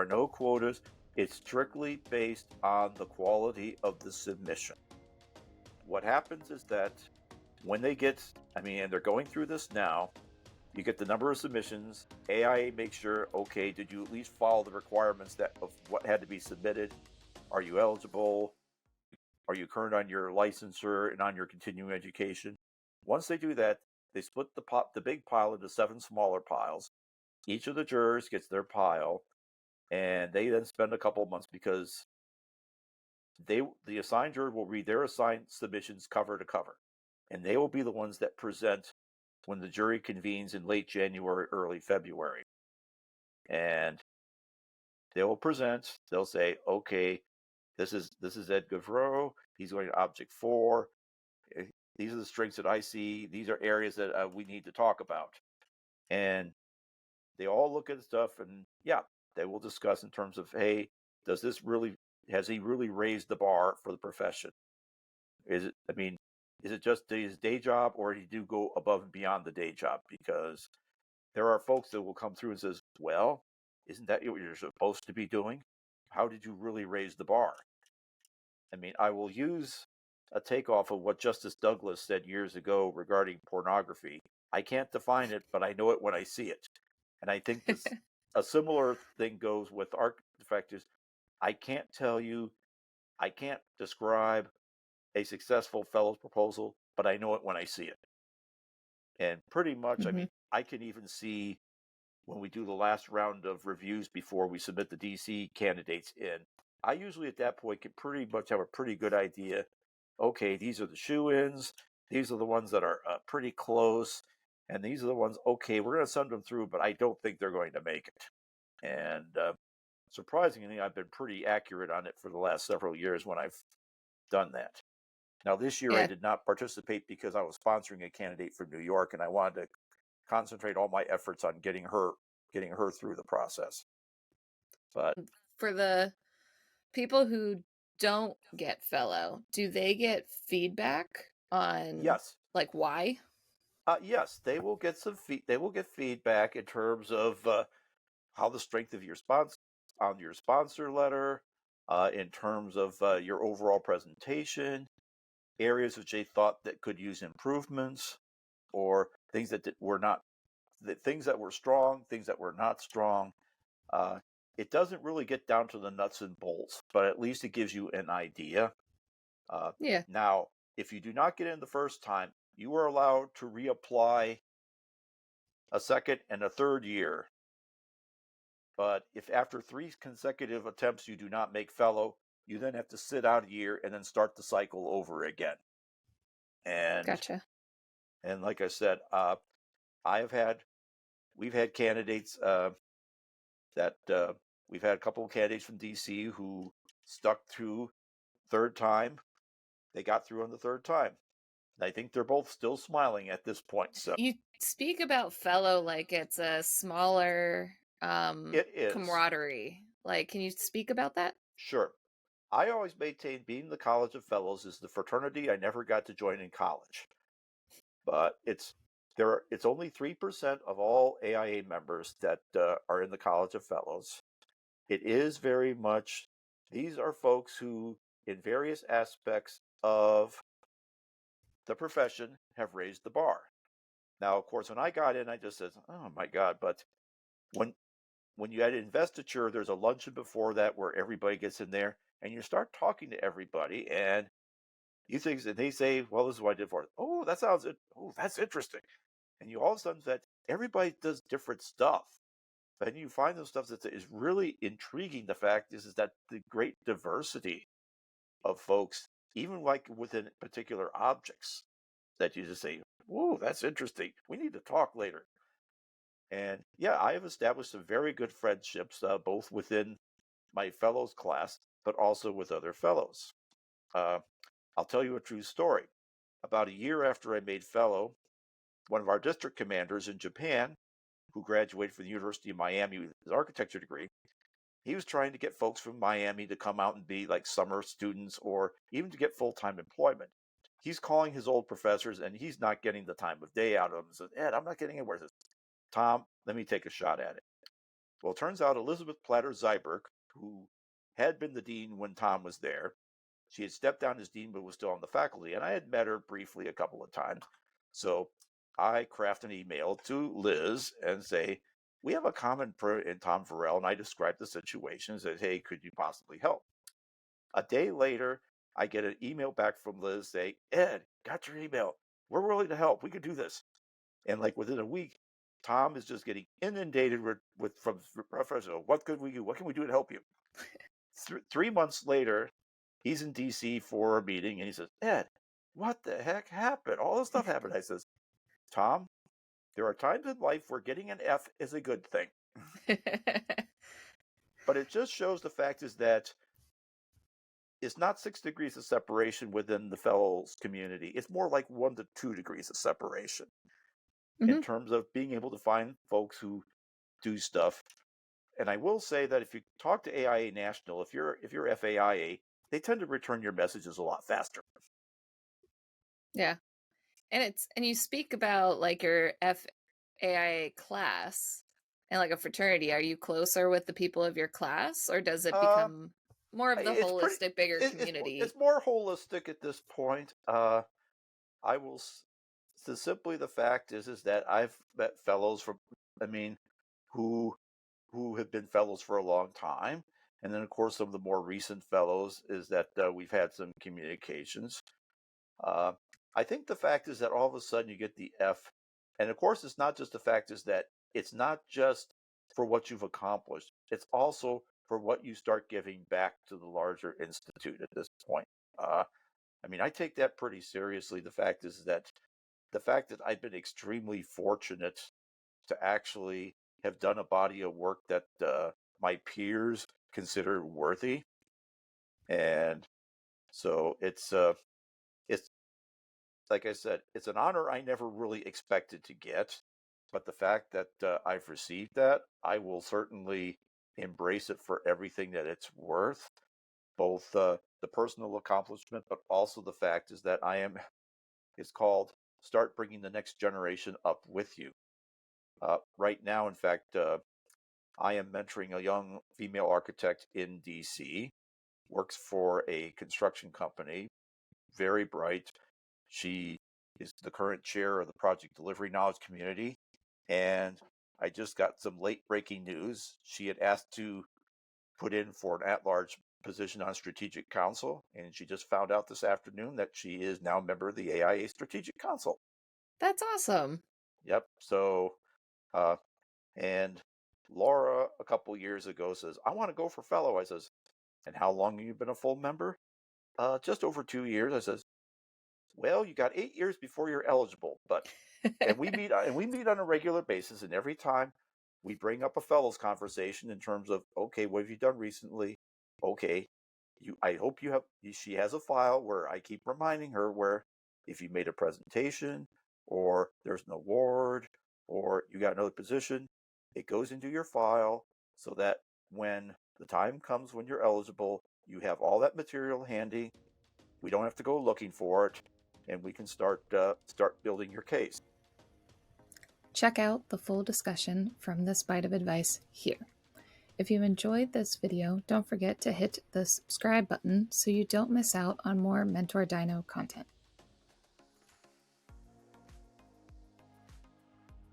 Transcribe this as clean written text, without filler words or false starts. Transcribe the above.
no quotas. It's strictly based on the quality of the submission. What happens is that when they get, and they're going through this now, you get the number of submissions. AIA makes sure, okay, did you at least follow the requirements of what had to be submitted? Are you eligible? Are you current on your licensure and on your continuing education? Once they do that, they split the big pile into 7 smaller piles. Each of the jurors gets their pile, and they then spend a couple of months because the assigned juror will read their assigned submissions cover to cover, and they will be the ones that present when the jury convenes in late January, early February. And they will present, they'll say, okay, this is Ed Gauvreau, he's going to object 4. These are the strengths that I see. These are areas that we need to talk about. And they all look at stuff, and they will discuss in terms of, hey, has he really raised the bar for the profession? Is it just his day job, or did he do go above and beyond the day job? Because there are folks that will come through and says, well, isn't that what you're supposed to be doing? How did you really raise the bar? I will use a takeoff of what Justice Douglas said years ago regarding pornography. I can't define it, but I know it when I see it. And I think a similar thing goes with architects. I can't describe a successful fellow's proposal, but I know it when I see it. And pretty much, I can even see when we do the last round of reviews before we submit the DC candidates in, I usually at that point can pretty much have a pretty good idea. Okay, these are the shoe-ins. These are the ones that are pretty close. And these are the ones, okay, we're going to send them through, but I don't think they're going to make it. And surprisingly, I've been pretty accurate on it for the last several years when I've done that. Now, this year I did not participate because I was sponsoring a candidate from New York, and I wanted to concentrate all my efforts on getting her through the process. But for the people who don't get fellow, do they get feedback on like why? Yes, they will get feedback in terms of how the strength of your sponsor letter, in terms of your overall presentation, areas which they thought that could use improvements, or things that were not, things that were strong, things that were not strong. It doesn't really get down to the nuts and bolts, but at least it gives you an idea. Now, if you do not get in the first time, you are allowed to reapply a second and a third year. But if after 3 consecutive attempts you do not make fellow, you then have to sit out a year and then start the cycle over again. And gotcha. And like I said, we've had candidates we've had a couple of candidates from DC who stuck through third time. They got through on the third time. And I think they're both still smiling at this point. So you speak about fellow like it's a smaller it is camaraderie. Like, can you speak about that? Sure. I always maintain being the College of Fellows is the fraternity I never got to join in college. But it's only 3% of all AIA members that are in the College of Fellows. It is very much, these are folks who, in various aspects of the profession, have raised the bar. Now, of course, when I got in, I just said, oh my God, but when you had investiture, there's a luncheon before that where everybody gets in there, and you start talking to everybody, and you think, and they say, well, this is what I did for it. Oh, that sounds, that's interesting. And you all of a sudden that everybody does different stuff. And you find those stuff that is really intriguing. The fact is that the great diversity of folks, even like within particular objects, that you just say, whoa, that's interesting. We need to talk later. And I have established some very good friendships, both within my fellows class, but also with other fellows. I'll tell you a true story. About a year after I made fellow, one of our district commanders in Japan, who graduated from the University of Miami with his architecture degree, he was trying to get folks from Miami to come out and be like summer students or even to get full-time employment. He's calling his old professors and he's not getting the time of day out of them. He says, Ed, I'm not getting anywhere. He says, Tom, let me take a shot at it. Well, it turns out Elizabeth Platter-Zyberk, who had been the dean when Tom was there, she had stepped down as dean but was still on the faculty, and I had met her briefly a couple of times. So I craft an email to Liz and say, we have a common in Tom Farrell, and I described the situation and said, hey, could you possibly help? A day later, I get an email back from Liz saying, Ed, got your email. We're willing to help. We can do this. And like within a week, Tom is just getting inundated from professor. What could we do? What can we do to help you? 3 months later, he's in DC for a meeting, and he says, Ed, what the heck happened? All this stuff happened. I says, Tom, there are times in life where getting an F is a good thing. But it just shows the fact is that it's not 6 degrees of separation within the fellows community. It's more like 1 to 2 degrees of separation in terms of being able to find folks who do stuff. And I will say that if you talk to AIA National, if you're FAIA, they tend to return your messages a lot faster. Yeah. And you speak about like your FAIA class and like a fraternity. Are you closer with the people of your class, or does it become more of the holistic, bigger community? It's more holistic at this point. I will simply the fact is that I've met fellows from, who have been fellows for a long time. And then, of course, some of the more recent fellows is that we've had some communications. I think the fact is that all of a sudden you get the F. And, of course, it's not just the fact is that it's not just for what you've accomplished. It's also for what you start giving back to the larger institute at this point. I take that pretty seriously. The fact that I've been extremely fortunate to actually have done a body of work that my peers consider worthy. And so it's like I said, it's an honor I never really expected to get. But the fact that I've received that, I will certainly embrace it for everything that it's worth, both the personal accomplishment, but also the fact is that it's called Start Bringing the Next Generation Up With You. Right now, in fact, I am mentoring a young female architect in DC, works for a construction company, very bright. She is the current chair of the project delivery knowledge community. And I just got some late breaking news. She had asked to put in for an at-large position on Strategic Council, and she just found out this afternoon that she is now a member of the AIA Strategic Council. That's awesome. Yep. So, and Laura, a couple years ago, says, I want to go for fellow. I says, and how long have you been a full member? Just over 2 years. I says, well, you got 8 years before you're eligible, but and we meet on a regular basis, and every time we bring up a fellows conversation in terms of, okay, what have you done recently? Okay, I hope you have. She has a file where I keep reminding her where if you made a presentation or there's an award or you got another position, it goes into your file so that when the time comes when you're eligible, you have all that material handy. We don't have to go looking for it, and we can start building your case. Check out the full discussion from this bite of advice here. If you enjoyed this video, don't forget to hit the subscribe button so you don't miss out on more mentorDINO content.